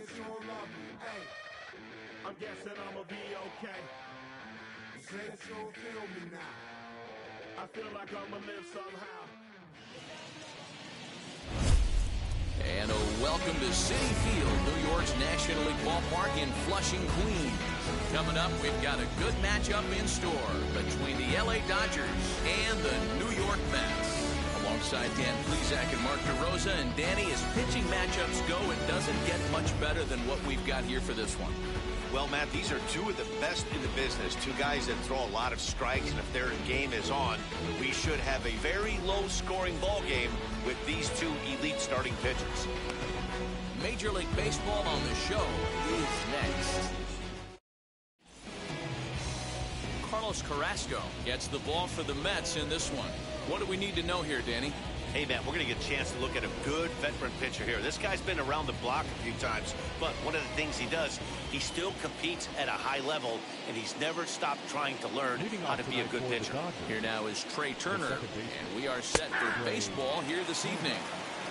that you don't love me. Hey, I'm guessing I'ma be okay. you say that you don't feel me now. I feel like I'ma live somehow. And a welcome to Citi Field, New York's National League ballpark in Flushing, Queens. Coming up, we've got a good matchup in store between the LA Dodgers and the New York Mets. Alongside Dan Plesac and Mark DeRosa, and Danny, as pitching matchups go, it doesn't get much better than what we've got here for this one. Well, Matt, these are two of the best in the business. Two guys that throw a lot of strikes, and if their game is on, we should have a very low-scoring ball game with these two elite starting pitchers. Major League Baseball on the show is next. Carlos Carrasco gets the ball for the Mets in this one. What do we need to know here, Danny? Hey, Matt, we're going to get a chance to look at a good veteran pitcher here. This guy's been around the block a few times, but one of the things he does, he still competes at a high level, and he's never stopped trying to learn how to be a good pitcher. Here now is Trey Turner, and we are set for baseball here this evening.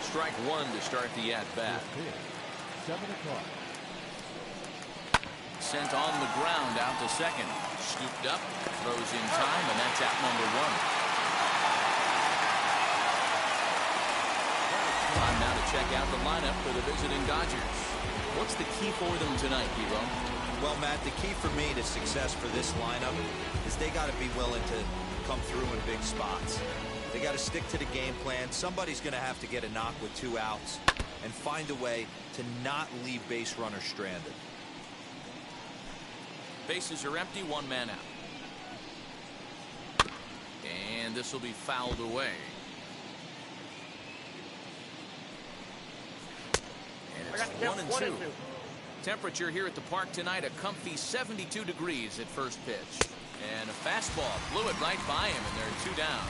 Strike one to start the at-bat. 7 o'clock. Sent on the ground out to second. Scooped up, throws in time, and that's out number one. Time now to check out the lineup for the visiting Dodgers. What's the key for them tonight, Hero? Well, Matt, the key for me to success for this lineup is they got to be willing to come through in big spots. They got to stick to the game plan. Somebody's going to have to get a knock with 2 outs and find a way to not leave base runners stranded. Bases are empty, 1 man out. And this will be fouled away. And it's 1-2. Temperature here at the park tonight, a comfy 72 degrees at first pitch. And a fastball blew it right by him, and there are 2 down.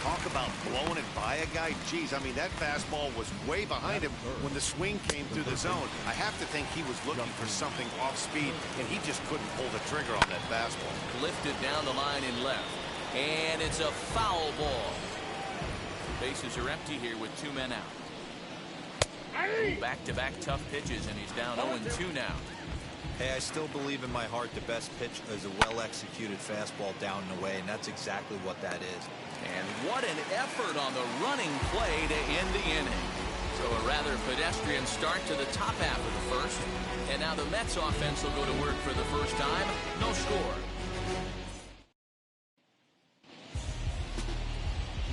Talk about blowing it by a guy. Geez, I mean, that fastball was way behind him when the swing came through the zone. I have to think he was looking for something off speed, and he just couldn't pull the trigger on that fastball. Lifted down the line in left. And it's a foul ball. Bases are empty here with 2 men out. Back-to-back tough pitches, and he's down 0-2 now. Hey, I still believe in my heart the best pitch is a well-executed fastball down and away, and that's exactly what that is. And what an effort on the running play to end the inning. So a rather pedestrian start to the top half of the first. And now the Mets offense will go to work for the first time. No score.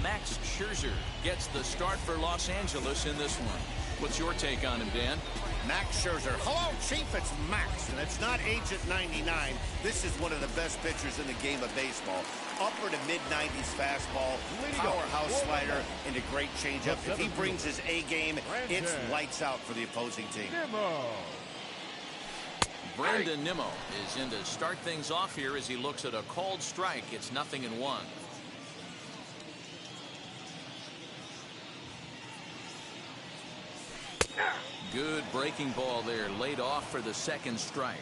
Max Scherzer gets the start for Los Angeles in this one. What's your take on him, Dan? Max Scherzer. Hello, Chief. It's Max, and it's not Agent 99. This is one of the best pitchers in the game of baseball. Upper to mid-90s fastball, powerhouse slider, and a great changeup. If he brings his A game, it's lights out for the opposing team. Brandon Nimmo is in to start things off here as he looks at a called strike. It's 0-1. Good breaking ball there, laid off for the second strike.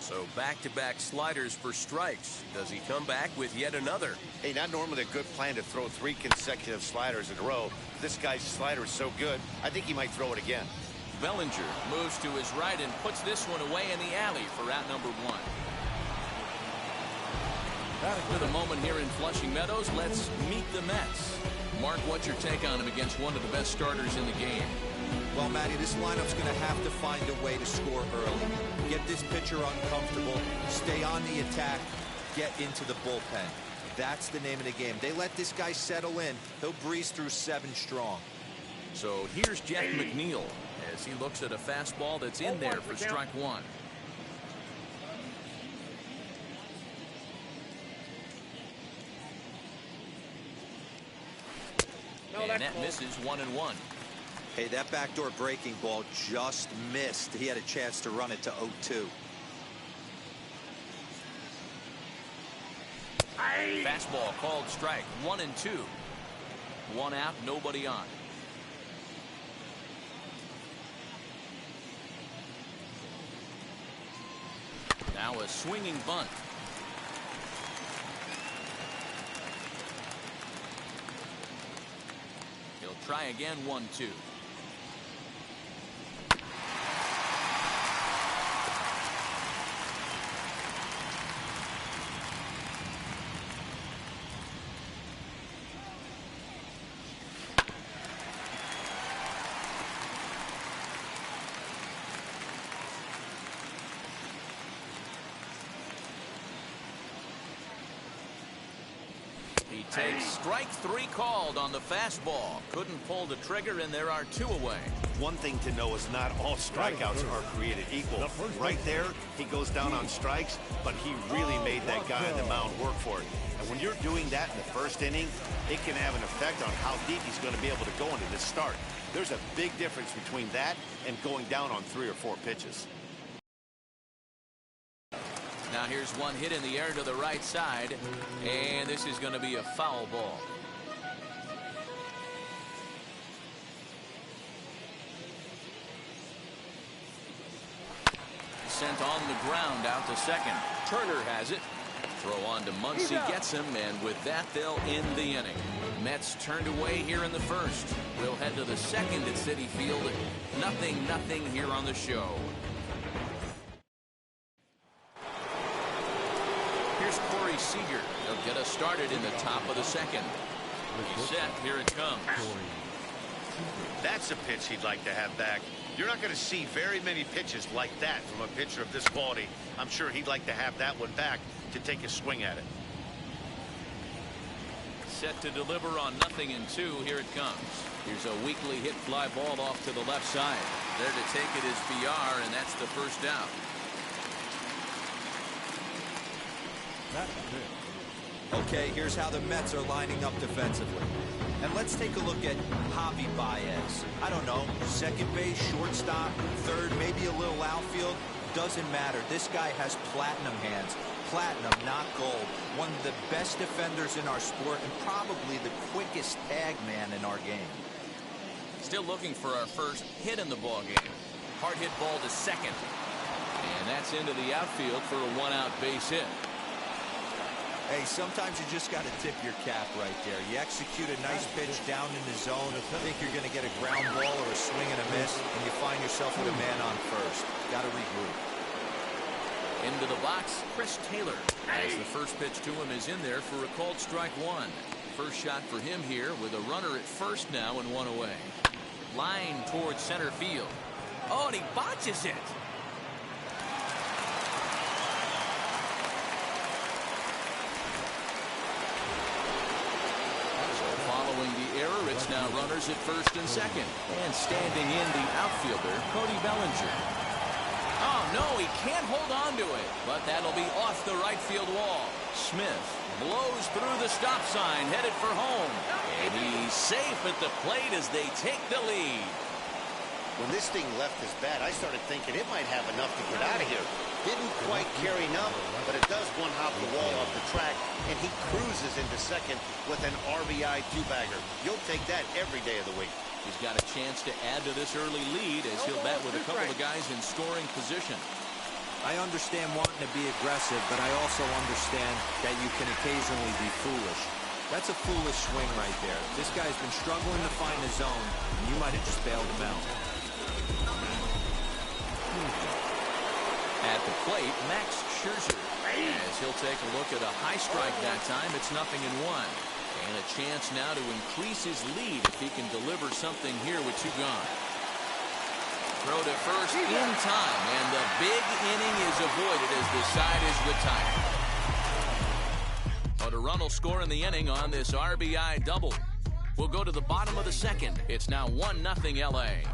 So back-to-back sliders for strikes. Does he come back with yet another? Hey, not normally a good plan to throw 3 consecutive sliders in a row. This guy's slider is so good, I think he might throw it again. Bellinger moves to his right and puts this one away in the alley for out number 1. With a moment here in Flushing Meadows, let's meet the Mets. Mark, what's your take on him against one of the best starters in the game? Well, Matty, this lineup's going to have to find a way to score early. Get this pitcher uncomfortable, stay on the attack, get into the bullpen. That's the name of the game. They let this guy settle in, he'll breeze through 7 strong. So here's Jeff McNeil as he looks at a fastball that's in there for strike 1. And that misses 1-1. Hey, that backdoor breaking ball just missed. He had a chance to run it to 0-2. Fastball called strike. 1-2. 1 out, nobody on. Now a swinging bunt. He'll try again. 1-2. takes strike 3 called on the fastball. Couldn't pull the trigger, and there are 2 away. One thing to know is not all strikeouts are created equal. Right there, he goes down on strikes, but he really made that guy on the mound work for it. And when you're doing that in the first inning, it can have an effect on how deep he's going to be able to go into this start. There's a big difference between that and going down on 3 or 4 pitches. Now here's one hit in the air to the right side, and this is going to be a foul ball. Sent on the ground out to second. Turner has it. Throw on to Muncy, gets him, and with that they'll end the inning. Mets turned away here in the first. We'll head to the second at Citi Field. 0-0 here on the show. Here's Corey Seager. He'll get us started in the top of the second. He's set. Here it comes. That's a pitch he'd like to have back. You're not going to see very many pitches like that from a pitcher of this quality. I'm sure he'd like to have that one back to take a swing at it. Set to deliver on 0-2. Here it comes. Here's a weakly hit fly ball off to the left side. There to take it is VR, and that's the first out. Okay, here's how the Mets are lining up defensively. And let's take a look at Javi Baez. I don't know, second base, shortstop, third, maybe a little outfield. Doesn't matter. This guy has platinum hands. Platinum, not gold. One of the best defenders in our sport and probably the quickest tag man in our game. Still looking for our first hit in the ball game. Hard hit ball to second. And that's into the outfield for a 1-out base hit. Hey, sometimes you just got to tip your cap right there. You execute a nice pitch down in the zone, think you're going to get a ground ball or a swing and a miss, and you find yourself with a man on first. Got to regroup. Into the box, Chris Taylor. As the first pitch to him is in there for a called strike 1. First shot for him here with a runner at first now and 1 away. Line towards center field. Oh, and he botches it. Following the error, it's now runners at first and second. And standing in the outfielder, Cody Bellinger. Oh, no, he can't hold on to it. But that'll be off the right field wall. Smith blows through the stop sign, headed for home. And he's safe at the plate as they take the lead. When this thing left his bat, I started thinking it might have enough to get out of here. Didn't quite carry enough, but it does one hop the wall off the track, and he cruises into second with an RBI 2-bagger. You'll take that every day of the week. He's got a chance to add to this early lead as he'll bat with a couple of guys in scoring position. I understand wanting to be aggressive, but I also understand that you can occasionally be foolish. That's a foolish swing right there. This guy's been struggling to find the zone, and you might have just bailed him out. At the plate, Max Scherzer. As he'll take a look at a high strike that time, it's 0-1. And a chance now to increase his lead if he can deliver something here with 2 gone. Throw to first in time, and the big inning is avoided as the side is retired. But a run will score in the inning on this RBI double. We'll go to the bottom of the second. It's now 1-0 LA.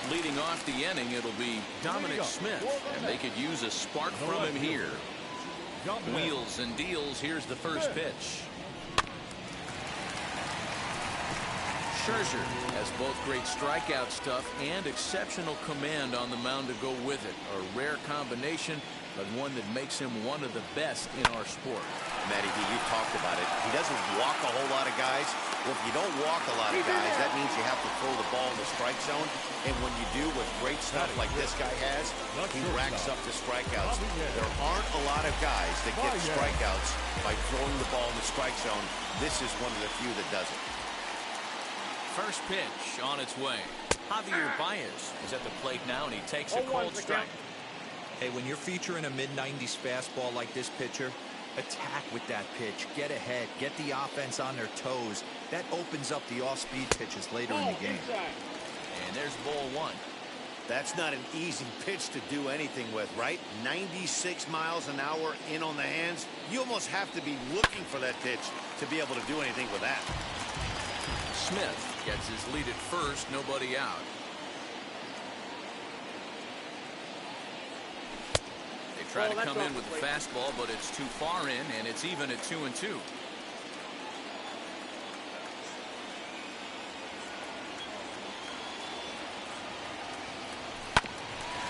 Leading off the inning, it'll be Dominic Smith, and they could use a spark from him here. Wheels and deals. Here's the first pitch. Scherzer has both great strikeout stuff and exceptional command on the mound to go with it. A rare combination, but one that makes him one of the best in our sport. Matty, you've talked about it. He doesn't walk a whole lot of guys. Well, if you don't walk a lot of guys, that means you have to throw the ball in the strike zone. And when you do with great stuff like this guy has, he racks up the strikeouts. There aren't a lot of guys that get strikeouts by throwing the ball in the strike zone. This is one of the few that does it. First pitch on its way. Javier Baez is at the plate now, and he takes a cold strike. Hey, when you're featuring a mid-90s fastball like this pitcher, attack with that pitch. Get ahead. Get the offense on their toes. That opens up the off-speed pitches later in the game. And there's ball 1. That's not an easy pitch to do anything with, right? 96 miles an hour in on the hands. You almost have to be looking for that pitch to be able to do anything with that. Smith gets his lead at first, nobody out. They try to come in with a fastball, but it's too far in, and it's even at 2-2.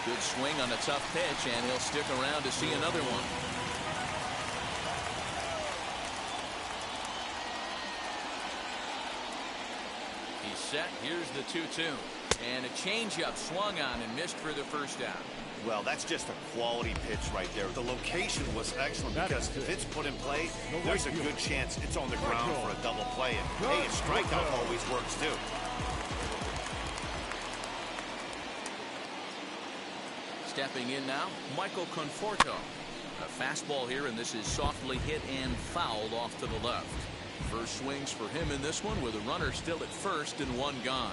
Good swing on a tough pitch, and he'll stick around to see another one. He's set. Here's the 2-2. And a changeup swung on and missed for the first out. Well, that's just a quality pitch right there. The location was excellent because if it's put in play, there's a good chance it's on the ground for a double play. And hey, a strikeout always works too. Stepping in now, Michael Conforto. A fastball here, and this is softly hit and fouled off to the left. First swings for him in this one with a runner still at first and one gone.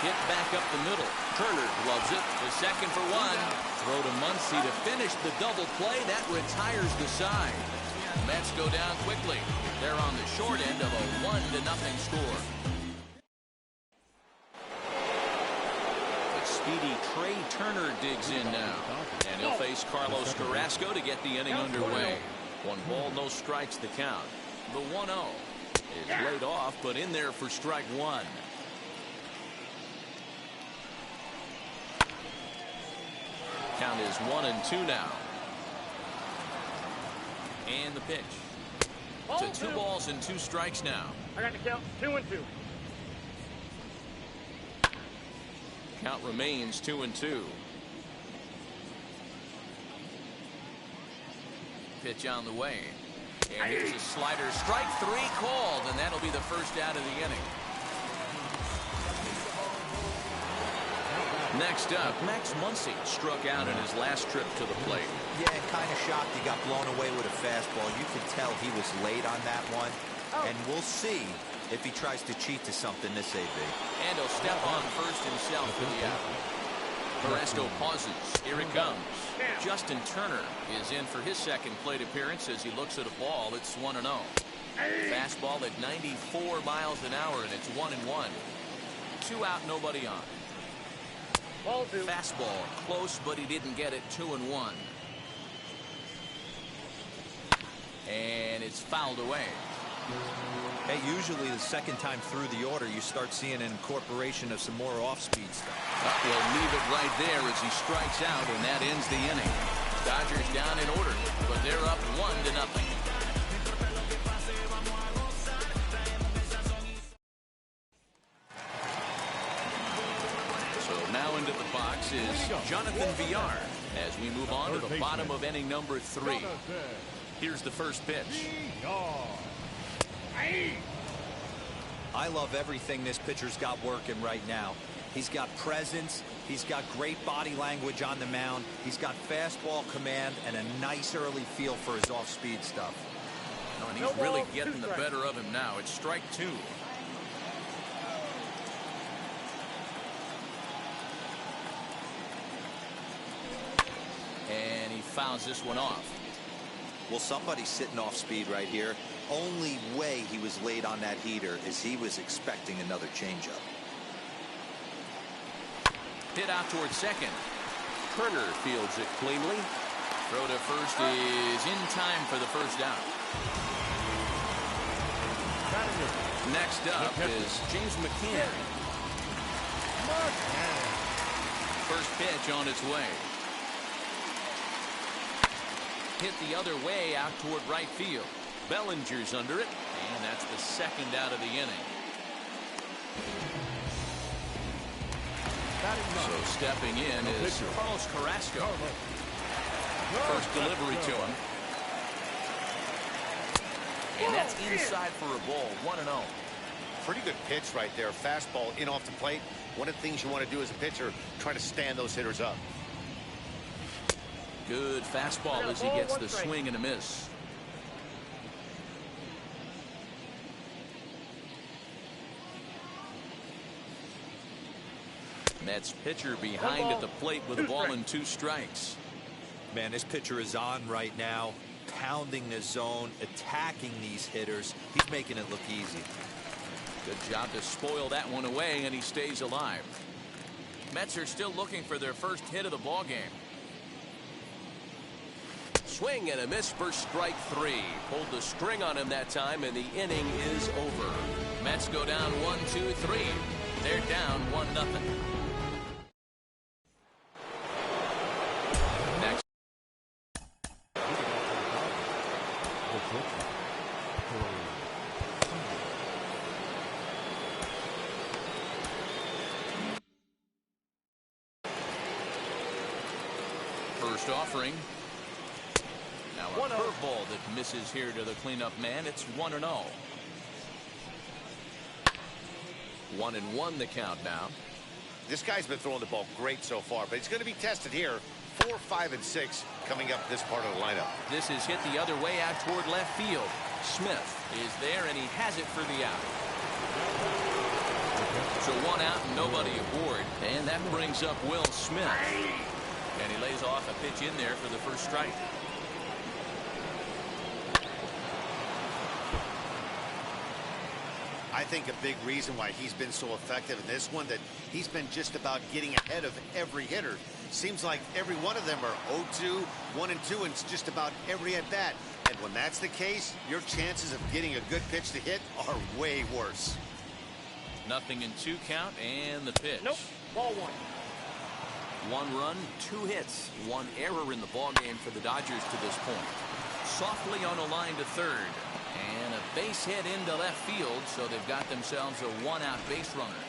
Hit back up the middle. Turner gloves it to second for one. Throw to Muncy to finish the double play. That retires the side. Mets go down quickly. They're on the short end of a 1-0 score. Speedy Trey Turner digs in now, and he'll face Carlos Carrasco to get the inning underway. 1 ball, no strikes the count. The 1-0 is laid off, but in there for strike one. Count is 1-2 now. And the pitch. To 2 balls and 2 strikes now. I got the count 2-2. Count remains 2-2. Pitch on the way. And here's a slider. Strike 3 called, and that'll be the first out of the inning. Next up, Max Muncy struck out in his last trip to the plate. Yeah, kind of shocked he got blown away with a fastball. You can tell he was late on that one. And we'll see if he tries to cheat to something this AB. And he'll step on first himself for the out. Carrasco pauses. Here it comes. Justin Turner is in for his second plate appearance as he looks at a ball. It's 1-0. Fastball at 94 miles an hour, and it's 1-1. 2 out, nobody on. Fastball close, but he didn't get it. 2-1. And it's fouled away. Hey, usually the second time through the order, you start seeing an incorporation of some more off-speed stuff. We'll leave it right there as he strikes out, and that ends the inning. Dodgers down in order, but they're up 1-0. So now into the box is Jonathan Villar as we move on to the bottom of inning number 3. Here's the first pitch. I love everything this pitcher's got working right now. He's got presence. He's got great body language on the mound. He's got fastball command and a nice early feel for his off-speed stuff. Oh, and he's really getting the better of him now. It's strike 2. And he fouls this one off. Well, somebody's sitting off speed right here. Only way he was late on that heater is he was expecting another changeup. Hit out towards second. Turner fields it cleanly. Throw to first is in time for the first out. Next up is James McCann. First pitch on its way. Hit the other way out toward right field. Bellinger's under it, and that's the second out of the inning. So stepping in is Carlos Carrasco. First delivery to him. And that's inside for a ball. 1-0. Pretty good pitch right there. Fastball in off the plate. One of the things you want to do as a pitcher, try to stand those hitters up. Good fastball as he gets the swing and a miss. Mets pitcher behind at the plate with a ball and 2 strikes. Man, this pitcher is on right now, pounding the zone, attacking these hitters. He's making it look easy. Good job to spoil that one away, and he stays alive. Mets are still looking for their first hit of the ball game. Swing and a miss for strike 3. Pulled the string on him that time, and the inning is over. Mets go down 1-2-3. They're down 1-0. Next. First offering. Now a curveball that misses here to the cleanup man. It's 1-0. 1-1 the count now. This guy's been throwing the ball great so far, but he's going to be tested here. 4, 5, and 6 coming up this part of the lineup. This is hit the other way out toward left field. Smith is there, and he has it for the out. So 1 out and nobody aboard, and that brings up Will Smith. And he lays off a pitch in there for the first strike. I think a big reason why he's been so effective in this one, that he's been just about getting ahead of every hitter. Seems like every one of them are 0-2, 1-2, and it's just about every at bat. And when that's the case, your chances of getting a good pitch to hit are way worse. 0-2 count, and the pitch. Nope. Ball 1. 1 run, 2 hits, 1 error in the ball game for the Dodgers to this point. Softly on a line to third, and a base hit into left field, so they've got themselves a 1-out base runner.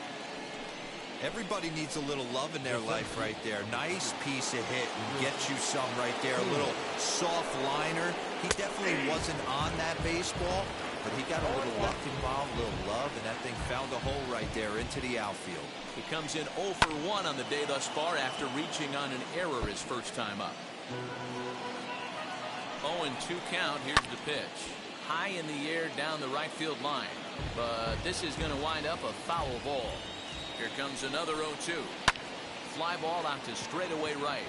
Everybody needs a little love in their life right there. Nice piece of hit and get you some right there. A little soft liner. He definitely wasn't on that baseball, but he got a little luck involved, a little love, and that thing found a hole right there into the outfield. He comes in 0 for 1 on the day thus far after reaching on an error his first time up. 0-2 count. Here's the pitch. High in the air down the right field line, but this is going to wind up a foul ball. Here comes another 0-2. Fly ball out to straightaway right.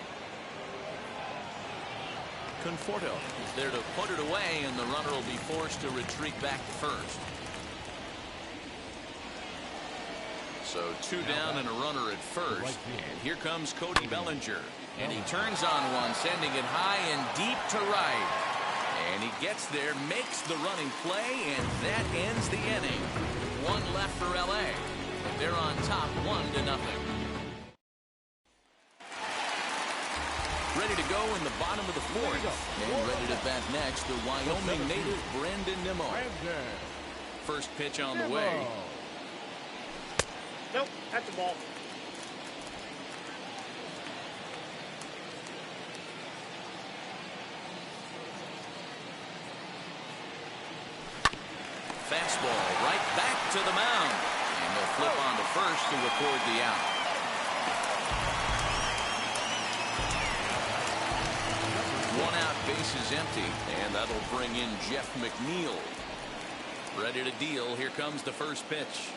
Conforto is there to put it away, and the runner will be forced to retreat back to first. So 2 down and a runner at first. And here comes Cody Bellinger. And he turns on one, sending it high and deep to right. And he gets there, makes the running play, and that ends the inning. 1 left for L.A. But they're on top 1-0. Ready to go in the bottom of the 4th. And ready to bat next, the Wyoming native Brandon Nimmo. First pitch on the way. Nope, that's the ball. Fastball right back to the mound. And they'll flip on to first to record the out. One out, base is empty, and that'll bring in Jeff McNeil. Ready to deal. Here comes the first pitch.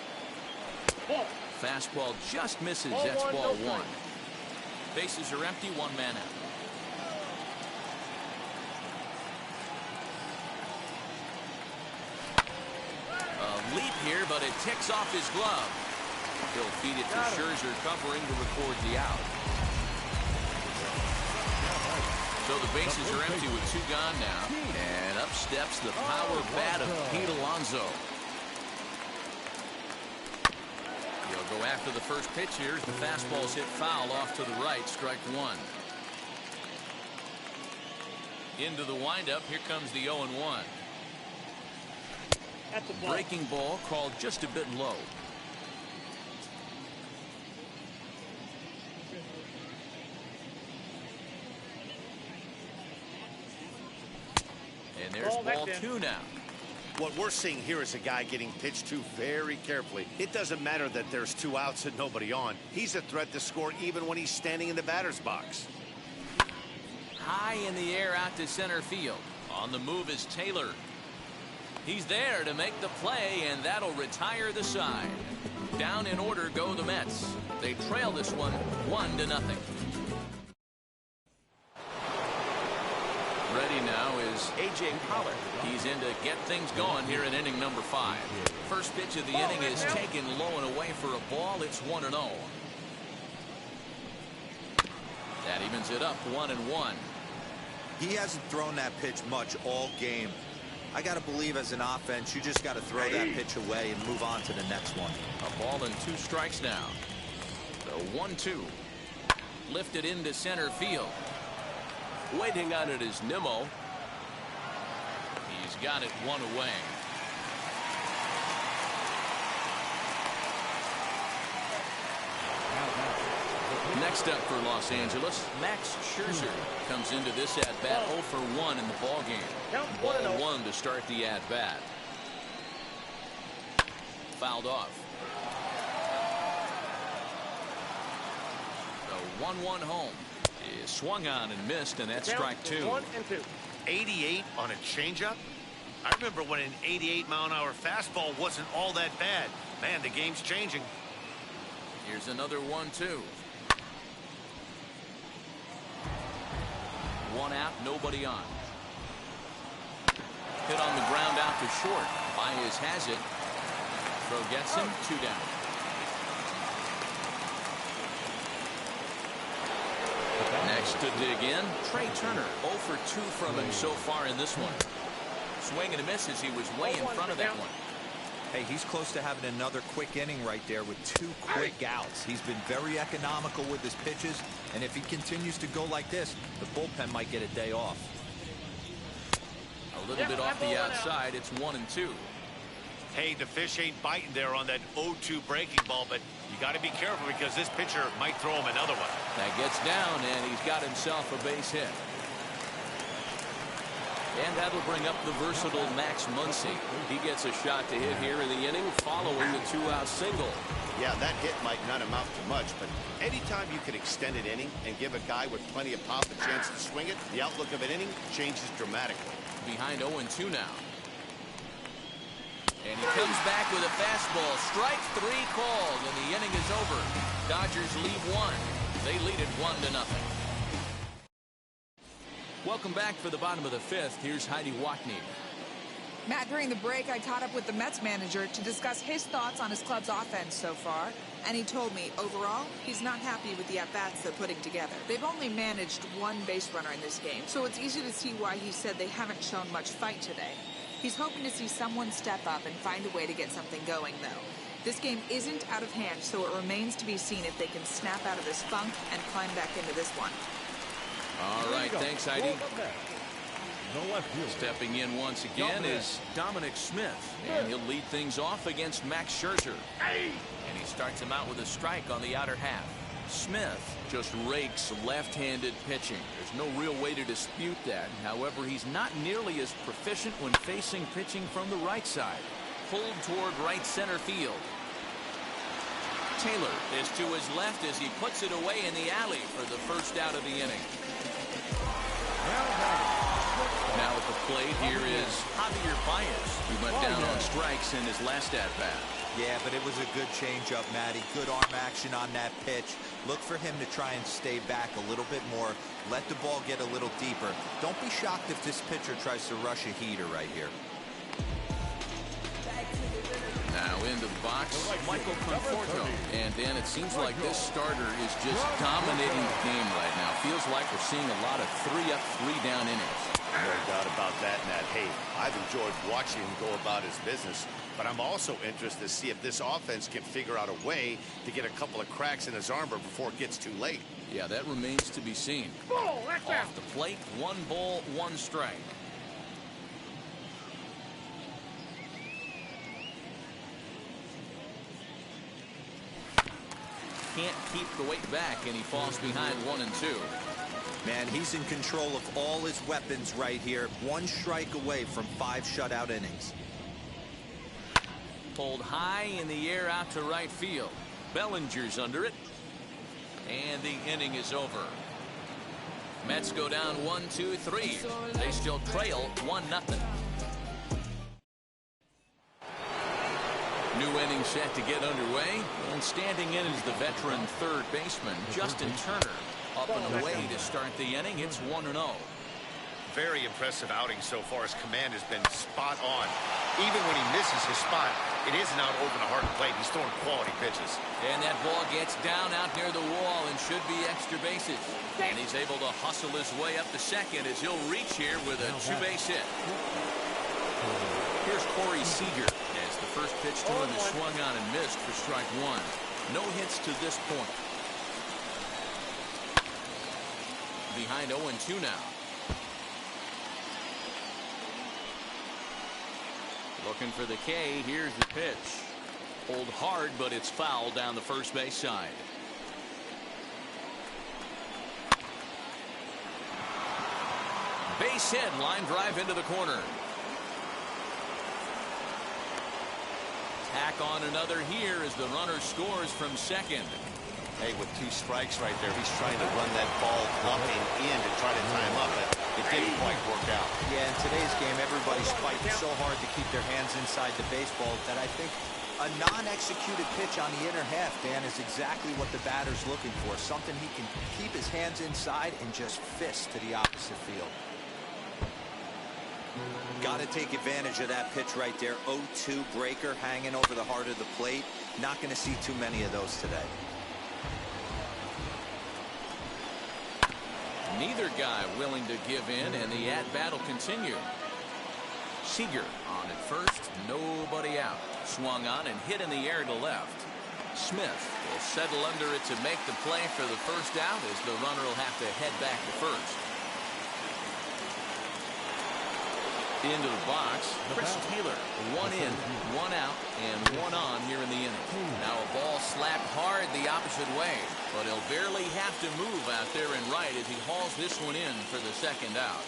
Fastball just misses. That's ball 1. Bases are empty. 1 man out. A leap here, but it ticks off his glove. He'll feed it to Scherzer, covering to record the out. So the bases are empty with 2 gone now. And up steps the power bat of Pete Alonso. He'll go after the first pitch here. The fastball's hit foul off to the right. Strike 1. Into the windup. Here comes the 0-1. Breaking ball called just a bit low. And there's ball 2 now. What we're seeing here is a guy getting pitched to very carefully. It doesn't matter that there's 2 outs and nobody on. He's a threat to score even when he's standing in the batter's box. High in the air out to center field. On the move is Taylor. He's there to make the play, and that'll retire the side. Down in order go the Mets. They trail this one 1-0. Ready now is A.J. Pollard. He's in to get things going here in inning number 5. First pitch of the inning is taken low and away for a ball. It's 1-0. That evens it up 1-1. He hasn't thrown that pitch much all game. I got to believe as an offense, you just got to throw that pitch away and move on to the next one. A ball and 2 strikes now. The 1-2. Lifted into center field. Waiting on it is Nimmo. He's got it 1 away. Next up for Los Angeles, Max Scherzer comes into this at-bat 0 for 1 in the ballgame. Ball 1 to start the at-bat. Fouled off. The 1-1 home is swung on and missed, and that's strike 2. 1-2. 88 on a changeup? I remember when an 88-mile-an-hour fastball wasn't all that bad. Man, the game's changing. Here's another 1-2. 1 out, nobody on. Hit on the ground out to short. Baez has it. Throw gets him. 2 down. Next to dig in, Trey Turner. 0 for 2 from him so far in this one. Swing and a miss as he was way in front of that one. Hey, he's close to having another quick inning right there with 2 quick outs. He's been very economical with his pitches, and if he continues to go like this, the bullpen might get a day off. A little bit off the outside. It's 1-2. Hey, the fish ain't biting there on that 0-2 breaking ball, but you got to be careful because this pitcher might throw him another one. That gets down, and he's got himself a base hit. And that'll bring up the versatile Max Muncy. He gets a shot to hit here in the inning following the 2-out single. Yeah, that hit might not amount to much, but anytime you can extend an inning and give a guy with plenty of pop a chance to swing it, the outlook of an inning changes dramatically. Behind 0-2 now. And he comes back with a fastball. Strike 3 called, and the inning is over. Dodgers lead 1. They lead it 1-0. Welcome back for the bottom of the 5th. Here's Heidi Watney. Matt, during the break, I caught up with the Mets manager to discuss his thoughts on his club's offense so far. And he told me, overall, he's not happy with the at-bats they're putting together. They've only managed 1 base runner in this game, so it's easy to see why he said they haven't shown much fight today. He's hoping to see someone step up and find a way to get something going, though. This game isn't out of hand, so it remains to be seen if they can snap out of this funk and climb back into this one. All right, thanks, Heidi. Stepping in once again is Dominic Smith, and he'll lead things off against Max Scherzer. And he starts him out with a strike on the outer half. Smith just rakes left-handed pitching. There's no real way to dispute that. However, he's not nearly as proficient when facing pitching from the right side. Pulled toward right center field. Taylor is to his left as he puts it away in the alley for the first out of the inning. Now at the plate, here is Javier Baez. He went down on strikes in his last at-bat. Yeah, but it was a good changeup, Matty. Good arm action on that pitch. Look for him to try and stay back a little bit more. Let the ball get a little deeper. Don't be shocked if this pitcher tries to rush a heater right here. Now into the box, Michael Conforto. And Dan, it seems like this starter is just dominating the game right now. Feels like we're seeing a lot of 3-up, 3-down innings. No doubt about that, Nat. Hey, I've enjoyed watching him go about his business, but I'm also interested to see if this offense can figure out a way to get a couple of cracks in his armor before it gets too late. Yeah, that remains to be seen. Off the plate, 1 ball, 1 strike. Can't keep the weight back, and he falls behind 1-2. Man, he's in control of all his weapons right here. 1 strike away from 5 shutout innings. Pulled high in the air out to right field. Bellinger's under it. And the inning is over. Mets go down 1-2-3. They still trail 1-0. New inning set to get underway, and standing in is the veteran third baseman, Justin Turner. Up and away to start the inning. It's 1-0. Very impressive outing so far. His command has been spot on. Even when he misses his spot, it isn't out over the hard plate. He's throwing quality pitches. And that ball gets down out near the wall and should be extra bases. And he's able to hustle his way up to second as he'll reach here with a two-base hit. Here's Corey Seager as the first pitch to him is swung on and missed for strike one. No hits to this point. Behind 0-2 now. Looking for the K. Here's the pitch. Pulled hard, but it's foul down the first base side. Base hit, line drive into the corner. Tack on another here as the runner scores from second. Hey, with 2 strikes right there, he's trying to run that ball bluffing in to try to time up. It didn't quite work out. Yeah, in today's game, everybody's fighting so hard to keep their hands inside the baseball that I think a non-executed pitch on the inner half, Dan, is exactly what the batter's looking for. Something he can keep his hands inside and just fist to the opposite field. Got to take advantage of that pitch right there. 0-2 breaker hanging over the heart of the plate. Not going to see too many of those today. Neither guy willing to give in, and the at-bat will continue. Seager on at first, nobody out. Swung on and hit in the air to left. Smith will settle under it to make the play for the first out as the runner will have to head back to first. Into the box, Chris Taylor. 1 in, 1 out, and 1 on here in the inning. Now a ball slapped hard the opposite way, but he'll barely have to move out there and right as he hauls this one in for the second out.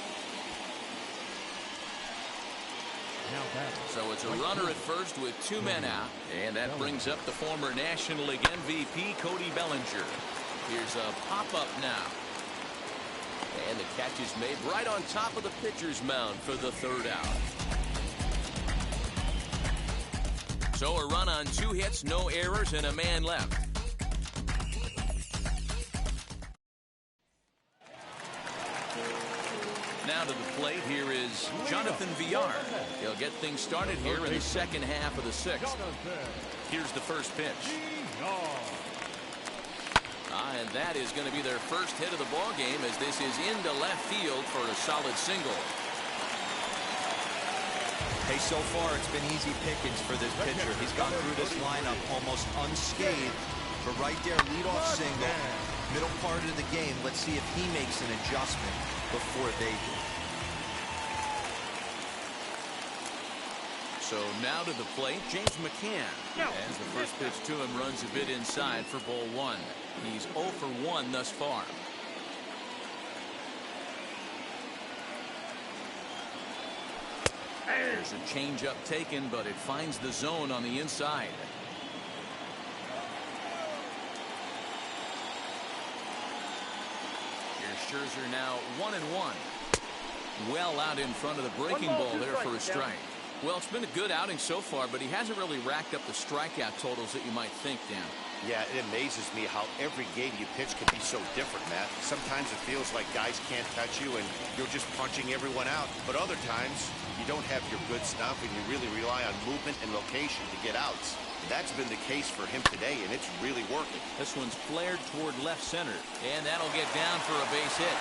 So it's a runner at first with 2 men out, and that brings up the former National League MVP Cody Bellinger. Here's a pop-up now. And the catch is made right on top of the pitcher's mound for the third out. So a run on 2 hits, no errors, and a man left. Now to the plate, here is Jonathan Villar. He'll get things started here in the second half of the 6th. Here's the first pitch. And that is going to be their first hit of the ball game as this is into left field for a solid single. Hey, so far it's been easy pickings for this pitcher. He's gone through this lineup almost unscathed. But right there, leadoff single, middle part of the game. Let's see if he makes an adjustment before they do. So now to the plate, James McCann. As the first pitch to him runs a bit inside for ball 1. He's 0 for 1 thus far. There's a changeup taken, but it finds the zone on the inside. Here's Scherzer now 1-1. Well out in front of the breaking ball there for a strike. Well, it's been a good outing so far, but he hasn't really racked up the strikeout totals that you might think, Dan. Yeah, it amazes me how every game you pitch can be so different, Matt. Sometimes it feels like guys can't touch you and you're just punching everyone out. But other times, you don't have your good stuff and you really rely on movement and location to get outs. That's been the case for him today, and it's really working. This one's flared toward left center, and that'll get down for a base hit.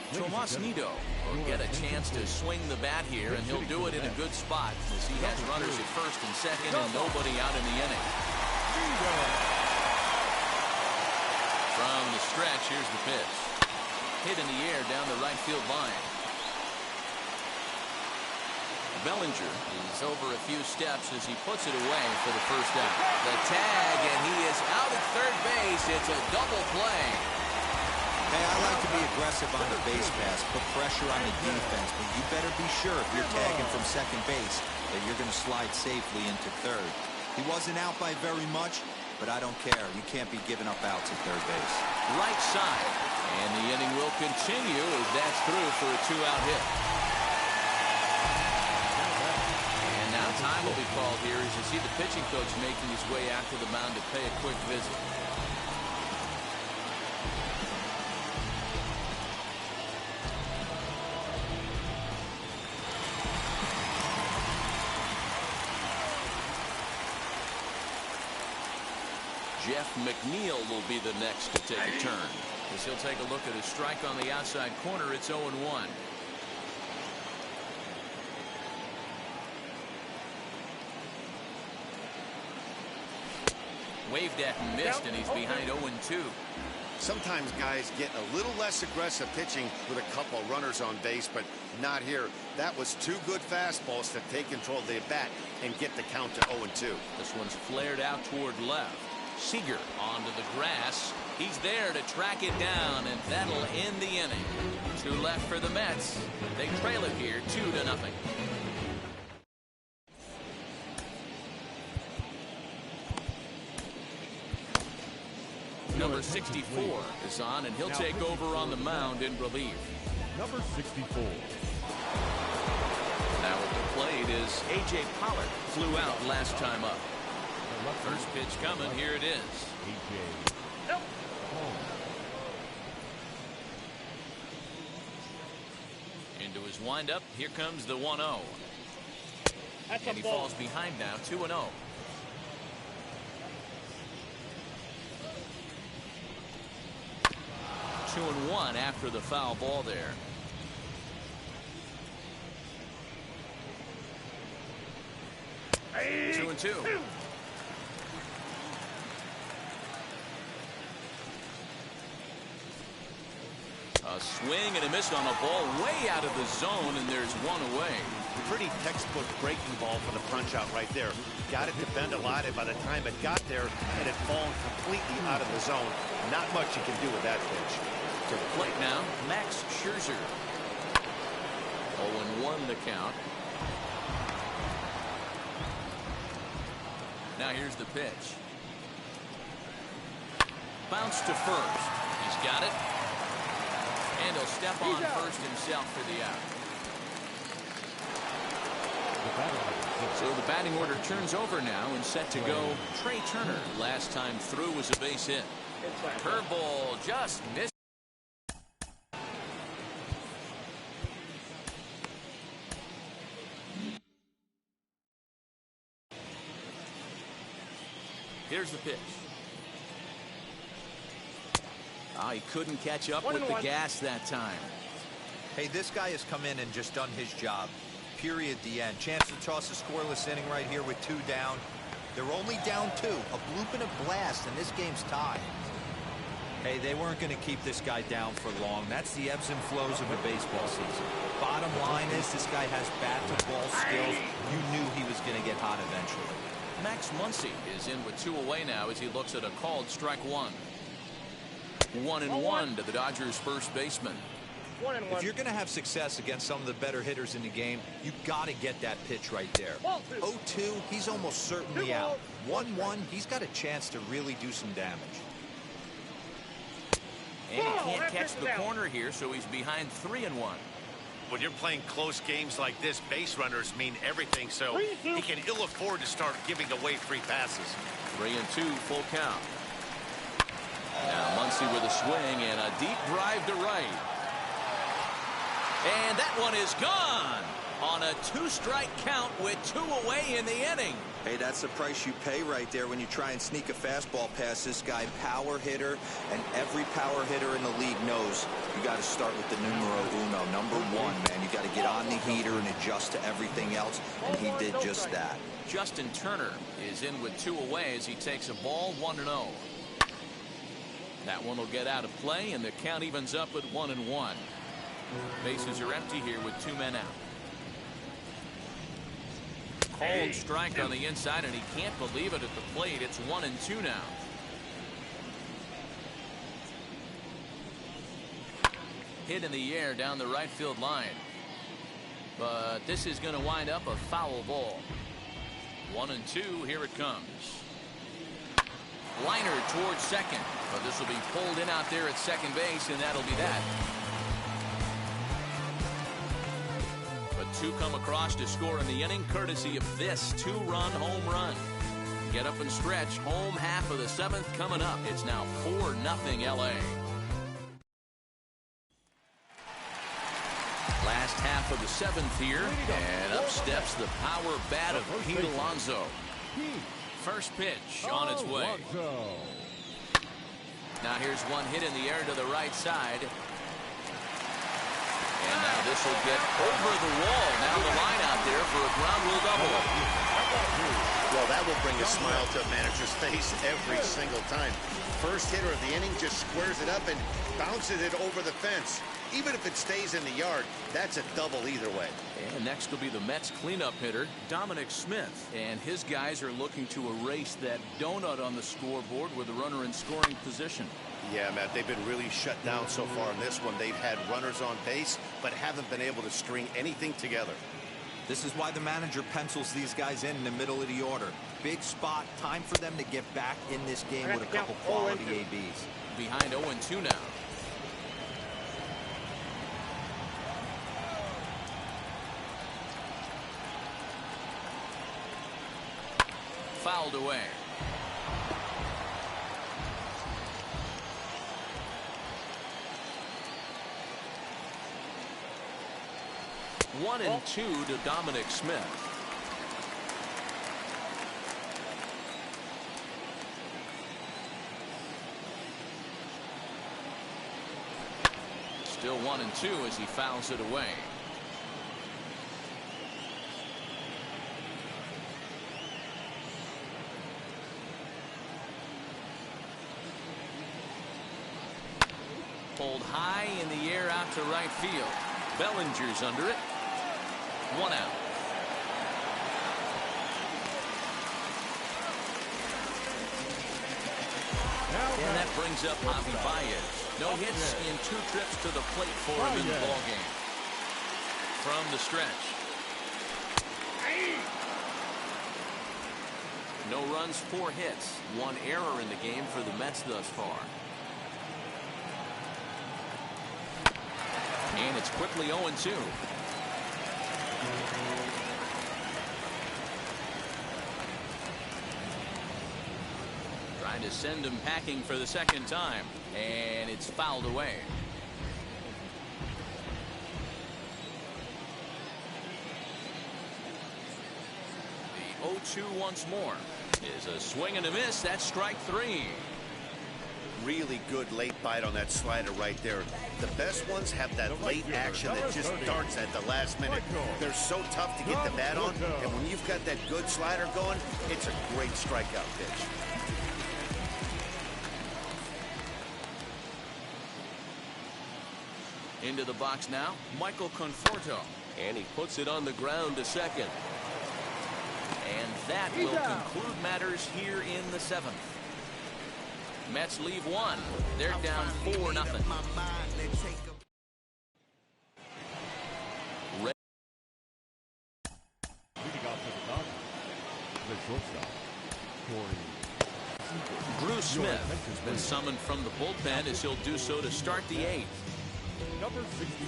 Tomas Nido will get a chance to swing the bat here, and he'll do it in a good spot as he has runners at first and second and nobody out in the inning. From the stretch, here's the pitch. Hit in the air down the right field line. Bellinger is over a few steps as he puts it away for the first out. The tag, and he is out at third base. It's a double play. Hey, I like to be aggressive on the base pass, put pressure on the defense, but you better be sure if you're tagging from second base that you're going to slide safely into third. He wasn't out by very much, but I don't care. You can't be giving up outs at third base. Right side. And the inning will continue as that's through for a 2-out hit. And now time will be called here as you see the pitching coach making his way out to the mound to pay a quick visit. Jeff McNeil will be the next to take a turn. As he'll take a look at his strike on the outside corner, it's 0-1. Waved at and missed, and he's behind 0-2. Sometimes guys get a little less aggressive pitching with a couple runners on base, but not here. That was two good fastballs to take control of the bat and get the count to 0-2. This one's flared out toward left. Seager onto the grass. He's there to track it down, and that'll end the inning. 2 left for the Mets. They trail it here 2-0. Number 64 is on, and he'll take over on the mound in relief. Number 64. Now at the plate is A.J. Pollard. Flew out last time up. First pitch coming. Here it is. A.J. Into his windup. Here comes the 1-0. And he falls behind now. 2-0. Two and one after the foul ball there. Hey. 2-2. A swing and a miss on a ball way out of the zone, and there's one away. Pretty textbook breaking ball for the punch out right there. Got it to bend a lot, and by the time it got there, it had fallen completely out of the zone. Not much you can do with that pitch. To the plate now, Max Scherzer. 0-1 the count. Now here's the pitch. Bounce to first. He's got it. And he'll step on first himself for the out. So the batting order turns over now and set to go. Trey Turner. Last time through was a base hit. Curveball just missed. Here's the pitch. He couldn't catch up with the gas that time. Hey, this guy has come in and just done his job. Period. The end. Chance to toss a scoreless inning right here with 2 down. They're only down 2. A bloop and a blast, and this game's tied. Hey, they weren't going to keep this guy down for long. That's the ebbs and flows of a baseball season. Bottom line is this guy has bat-to-ball skills. You knew he was going to get hot eventually. Max Muncy is in with 2 away now as he looks at a called strike 1. 1-1 to the Dodgers first baseman. If you're going to have success against some of the better hitters in the game, you got to get that pitch right there. 0-2, he's almost certainly out. 1-1, he's got a chance to really do some damage. And he can't catch the corner here, so he's behind 3-1. When you're playing close games like this, base runners mean everything, so he can ill afford to start giving away free passes. 3-2 full count. Now Muncy with a swing and a deep drive to right. And that one is gone on a 2-strike count with 2 away in the inning. Hey, that's the price you pay right there when you try and sneak a fastball past this guy. Power hitter, and every power hitter in the league knows you got to start with the numero uno, number 1, man. You got to get on the heater and adjust to everything else, and he did just that. Justin Turner is in with 2 away as he takes a ball 1-0. That one will get out of play, and the count evens up at 1-1. Bases are empty here with 2 men out. Cold strike on the inside, and he can't believe it at the plate. It's 1-2 now. Hit in the air down the right field line. but this is going to wind up a foul ball. 1-2, here it comes. Liner towards second, but this will be pulled in out there at second base, and that'll be that. But two come across to score in the inning, courtesy of this two-run home run. Get up and stretch. Home half of the seventh coming up. It's now 4-0 LA. Last half of the seventh here, and up steps the power bat of Pete Alonso. First pitch on its way. Now here's one hit in the air to the right side. And now this will get over the wall. Now the line out there for a ground rule double. Well, that will bring a smile to a manager's face every single time. First hitter of the inning just squares it up and bounces it over the fence. Even if it stays in the yard, that's a double either way. And next will be the Mets cleanup hitter, Dominic Smith. And his guys are looking to erase that donut on the scoreboard with a runner in scoring position. Yeah, Matt, they've been really shut down so far in this one. They've had runners on base, but haven't been able to string anything together. This is why the manager pencils these guys in the middle of the order. Big spot, time for them to get back in this game with a couple quality ABs. Behind 0-2 now. Fouled away. One and two to Dominic Smith. Still 1-2 as he fouls it away. Pulled high in the air out to right field. Bellinger's under it. One out. And that brings up Javi Baez. No hits in 2 trips to the plate for him in the ballgame. From the stretch. No runs, 4 hits. 1 error in the game for the Mets thus far. And it's quickly 0-2. Trying to send him packing for the second time. And it's fouled away. The 0-2 once more is a swing and a miss. That's strike 3. Really good late bite on that slider right there. The best ones have that late action that just darts at the last minute. They're so tough to get the bat on, and when you've got that good slider going, it's a great strikeout pitch. Into the box now, Michael Conforto. And he puts it on the ground to second. And that will conclude matters here in the 7th. Mets leave 1. They're down 4-0. Drew Smith has been summoned from the bullpen as he'll do so to start the 8th. Number 62.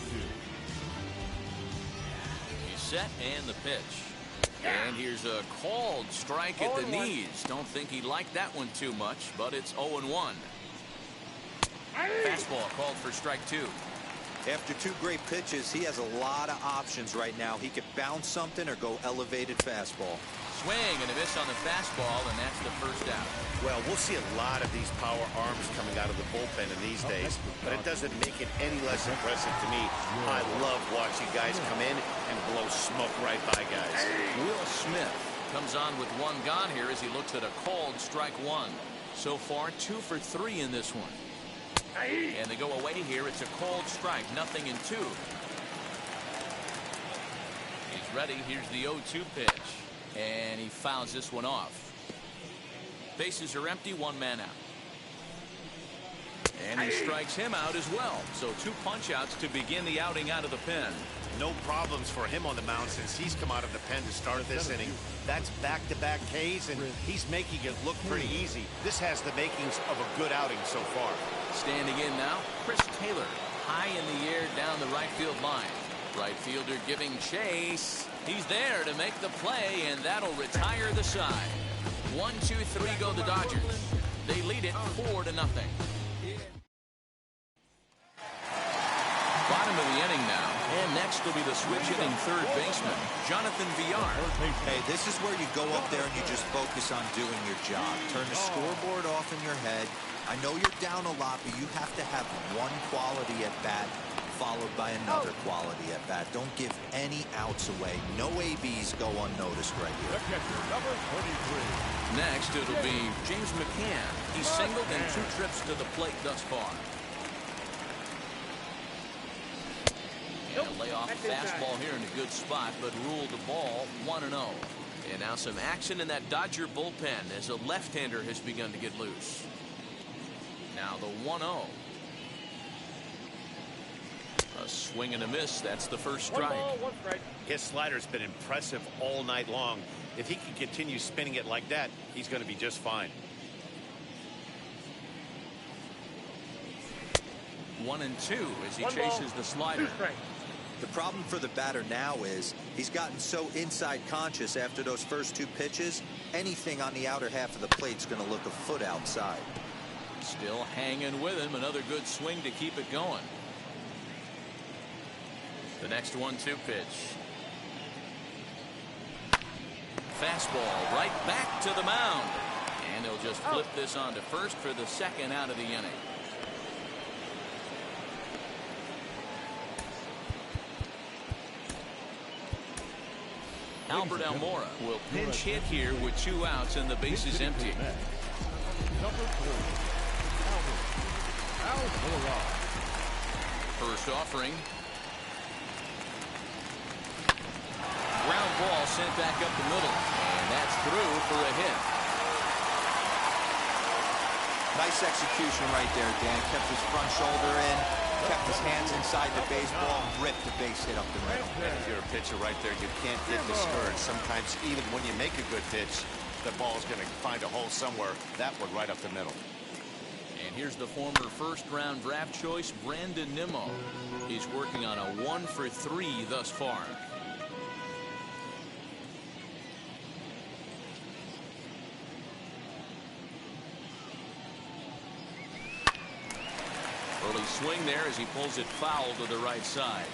He's set and the pitch. And here's a called strike at the knees. Don't think he liked that one too much, but it's 0-1. Fastball called for strike 2. After 2 great pitches, he has a lot of options right now. He could bounce something or go elevated fastball. Swing and a miss on the fastball, and that's the first out. Well, we'll see a lot of these power arms coming out of the bullpen in these days, but it doesn't make it any less impressive to me. I love watching guys come in and blow smoke right by guys. Will Smith comes on with 1 gone here as he looks at a called strike 1. So far, 2 for 3 in this one. And they go away here. It's a called strike, 0-2. He's ready. Here's the 0-2 pitch. And he fouls this one off. Bases are empty, 1 man out. And he strikes him out as well. So 2 punch-outs to begin the outing out of the pen. No problems for him on the mound since he's come out of the pen to start this inning. That's back-to-back Ks, and he's making it look pretty easy. This has the makings of a good outing so far. Standing in now, Chris Taylor. High in the air down the right field line. Right fielder giving chase. He's there to make the play, and that'll retire the side. 1, 2, 3 go the Dodgers. They lead it 4-0. Bottom of the inning now, and next will be the switch-hitting third baseman, Jonathan Villar. Hey, this is where you go up there and you just focus on doing your job. Turn the scoreboard off in your head. I know you're down a lot, but you have to have one quality at bat followed by another quality at bat. Don't give any outs away. No ABs go unnoticed right here. Number 23. Next, it'll be James McCann. He's singled in 2 trips to the plate thus far. And a layoff fastball here in a good spot, but ruled the ball 1-0. And now some action in that Dodger bullpen as a left-hander has begun to get loose. Now the 1-0. A swing and a miss. That's the first strike. His slider's been impressive all night long. If he can continue spinning it like that, he's going to be just fine. 1-2 as he chases the slider. The problem for the batter now is he's gotten so inside conscious after those first 2 pitches. Anything on the outer half of the plate's going to look a foot outside. Still hanging with him. Another good swing to keep it going. The next 1-2 pitch. Fastball right back to the mound. And he'll just flip this on to first for the second out of the inning. Albert Almora will pinch hit here with 2 outs and the bases empty. Number 4. Almora. First offering. Ground ball sent back up the middle. And that's through for a hit. Nice execution right there, Dan. Kept his front shoulder in. Kept his hands inside the baseball, ripped the base hit up the middle. And if you're a pitcher right there, you can't get discouraged. Sometimes even when you make a good pitch, the ball's going to find a hole somewhere. That one right up the middle. And here's the former first-round draft choice, Brandon Nimmo. He's working on a 1 for 3 thus far. Early swing there as he pulls it foul to the right side.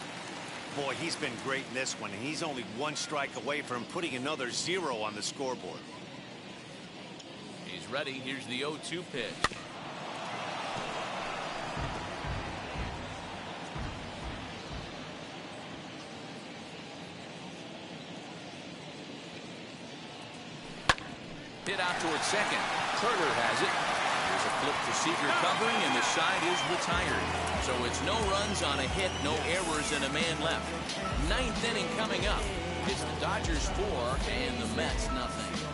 Boy, he's been great in this one, and he's only 1 strike away from putting another 0 on the scoreboard. He's ready. Here's the 0-2 pitch. Hit out towards second. Turner has it. There's a flip to Seager covering, and the side is retired. So it's no runs on a hit, no errors, and a man left. 9th inning coming up. It's the Dodgers 4 and the Mets nothing.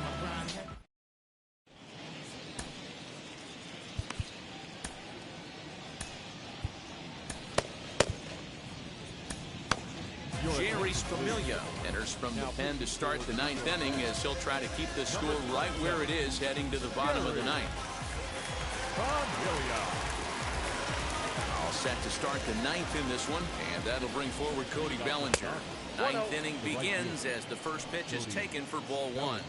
Jerry's Familia enters from the pen to start the 9th inning as he'll try to keep the score right where it is heading to the bottom of the 9th. All set to start the 9th in this one, and that'll bring forward Cody Bellinger. 9th inning begins as the first pitch is taken for ball 1.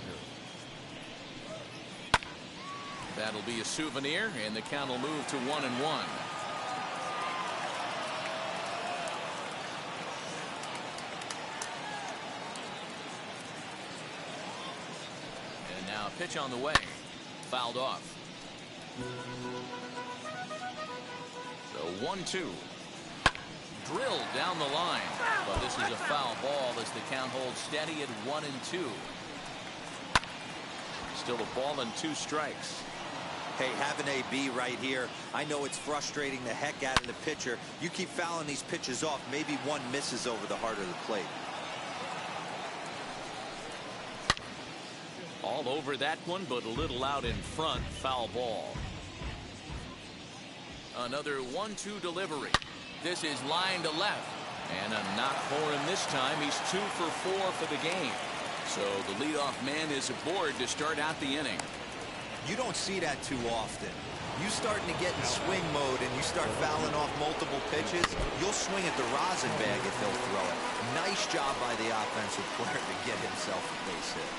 That'll be a souvenir, and the count will move to 1-1. And now a pitch on the way. Fouled off. So 1-2. Drilled down the line. But this is a foul ball as the count holds steady at 1-2. Still a ball and 2 strikes. Hey, have an AB right here. I know it's frustrating the heck out of the pitcher. You keep fouling these pitches off, maybe one misses over the heart of the plate. All over that one, but a little out in front. Foul ball. Another 1-2 delivery. This is line to left. And a knock for him this time. He's 2 for 4 for the game. So the leadoff man is aboard to start out the inning. You don't see that too often. You starting to get in swing mode and you start fouling off multiple pitches, you'll swing at the rosin bag if they'll throw it. Nice job by the offensive player to get himself a base hit.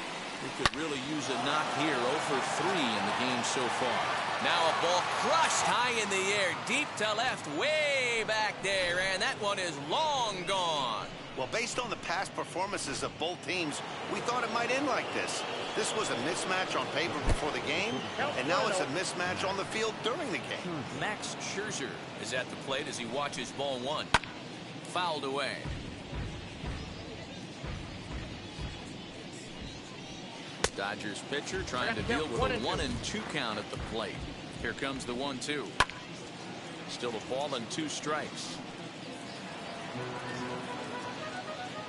He could really use a knock here. 0 for 3 in the game so far. Now a ball crushed high in the air, deep to left, way back there, and that one is long gone. Well, based on the past performances of both teams, we thought it might end like this. This was a mismatch on paper before the game, and now it's a mismatch on the field during the game. Max Scherzer is at the plate as he watches ball 1. Fouled away. Dodgers pitcher trying to deal with a 1-2 count at the plate. Here comes the 1-2. Still a ball and 2 strikes.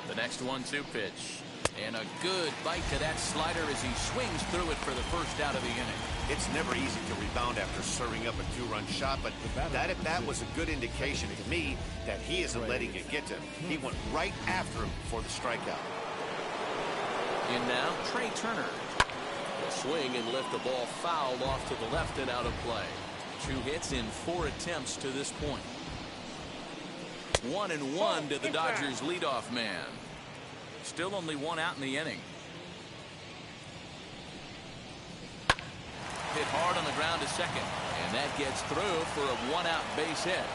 The next 1-2 pitch. And a good bite to that slider as he swings through it for the first out of the inning. It's never easy to rebound after serving up a 2-run shot, but that at bat was a good indication to me that he isn't letting it get to him. He went right after him for the strikeout. In now, Trey Turner. Will swing and lift the ball foul off to the left and out of play. 2 hits in 4 attempts to this point. 1-1 to the Dodgers leadoff man. Still only 1 out in the inning. Hit hard on the ground to second, and that gets through for a 1-out base hit.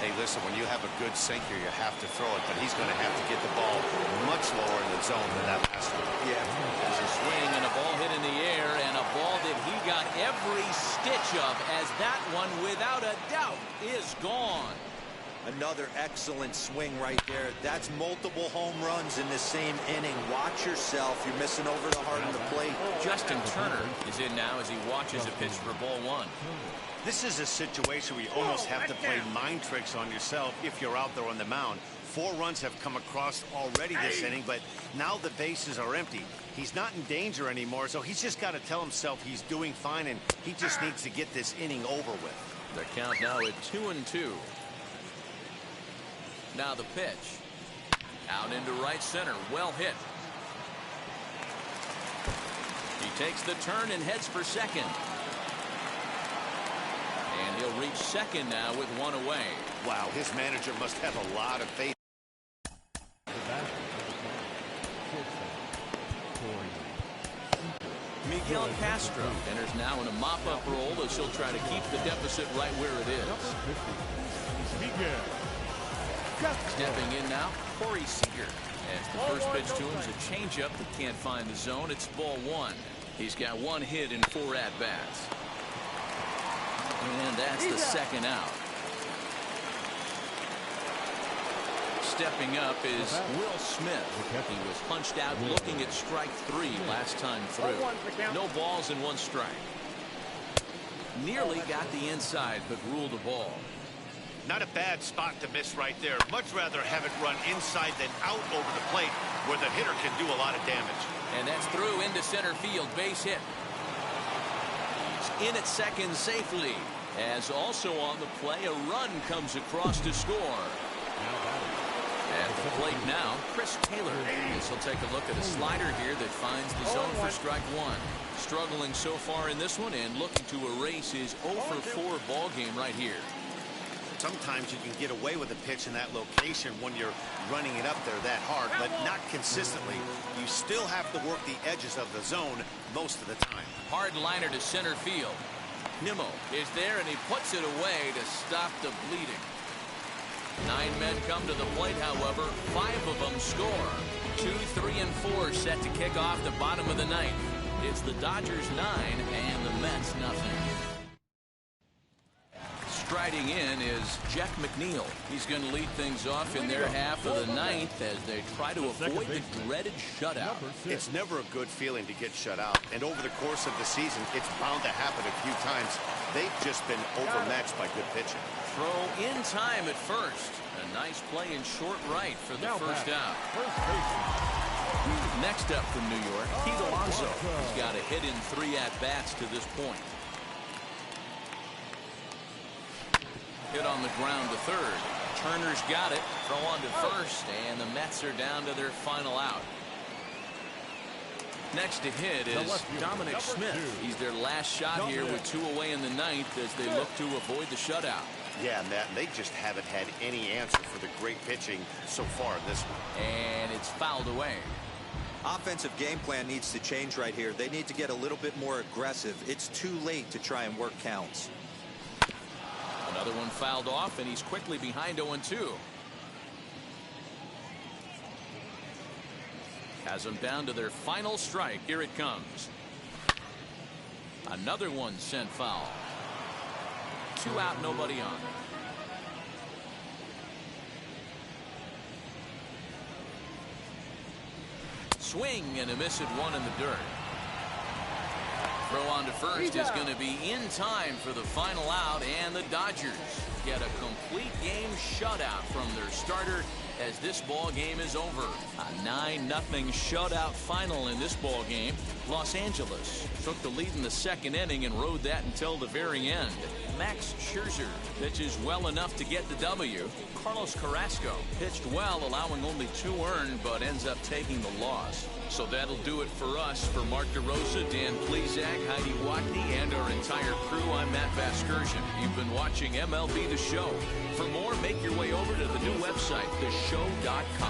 Hey, listen, when you have a good sinker, you have to throw it, but he's going to have to get the ball much lower in the zone than that last one. Yeah, there's a swing and a ball hit in the air, and a ball that he got every stitch of, as that one, without a doubt, is gone. Another excellent swing right there. That's multiple home runs in the same inning. Watch yourself. You're missing over the heart of the plate. Justin Turner is in now as he watches a pitch for ball 1. This is a situation where you almost have to play mind tricks on yourself if you're out there on the mound. 4 runs have come across already this inning, but now the bases are empty. He's not in danger anymore, so he's just got to tell himself he's doing fine, and he just needs to get this inning over with. The count now at 2-2. Now the pitch. Out into right center. Well hit. He takes the turn and heads for second. And he'll reach second now with 1 away. Wow, his manager must have a lot of faith. Miguel Castro enters now in a mop-up role as he'll try to keep the deficit right where it is. Stepping in now, Corey Seager. As the first pitch to him is a changeup that can't find the zone. It's ball 1. He's got 1 hit in 4 at-bats. And that's the second out. Stepping up is Will Smith. He was punched out looking at strike 3 last time through. No balls and 1 strike. Nearly got the inside, but ruled a ball. Not a bad spot to miss right there. Much rather have it run inside than out over the plate where the hitter can do a lot of damage. And that's through into center field. Base hit. He's in at second safely. As also on the play, a run comes across to score. At the plate now, Chris Taylor. As he'll take a look at a slider here that finds the zone for strike 1. Struggling so far in this one and looking to erase his 0 for 4 ball game right here. Sometimes you can get away with a pitch in that location when you're running it up there that hard, but not consistently. You still have to work the edges of the zone most of the time. Hard liner to center field. Nimmo is there, and he puts it away to stop the bleeding. 9 men come to the plate, however. 5 of them score. 2, 3, and 4 set to kick off the bottom of the 9th. It's the Dodgers 9 and the Mets nothing. Striding in is Jeff McNeil. He's going to lead things off in their half of the 9th as they try to avoid the dreaded shutout. It's never a good feeling to get shut out, and over the course of the season, it's bound to happen a few times. They've just been overmatched by good pitching. Throw in time at first. A nice play in short right for the first out. Next up from New York, Pete Alonso. He's got a hit in 3 at-bats to this point. Hit on the ground to third. Turner's got it. Throw on to first, and the Mets are down to their final out. Next to hit is Dominic Smith. He's their last shot here with 2 away in the ninth as they look to avoid the shutout. Yeah, Matt, they just haven't had any answer for the great pitching so far in this one. And it's fouled away. Offensive game plan needs to change right here. They need to get a little bit more aggressive. It's too late to try and work counts. Another one fouled off, and he's quickly behind 0-2. Has them down to their final strike. Here it comes. Another one sent foul. 2 out, nobody on. Swing and a miss at 1 in the dirt. Throw on to first is going to be in time for the final out, and the Dodgers get a complete game shutout from their starter as this ball game is over. A 9-0 shutout final in this ball game. Los Angeles took the lead in the second inning and rode that until the very end. Max Scherzer pitches well enough to get the W. Carlos Carrasco pitched well, allowing only 2 earned, but ends up taking the loss. So that'll do it for us. For Mark DeRosa, Dan Plesac, Heidi Watney, and our entire crew, I'm Matt Vasgersian. You've been watching MLB The Show. For more, make your way over to the new website, theshow.com.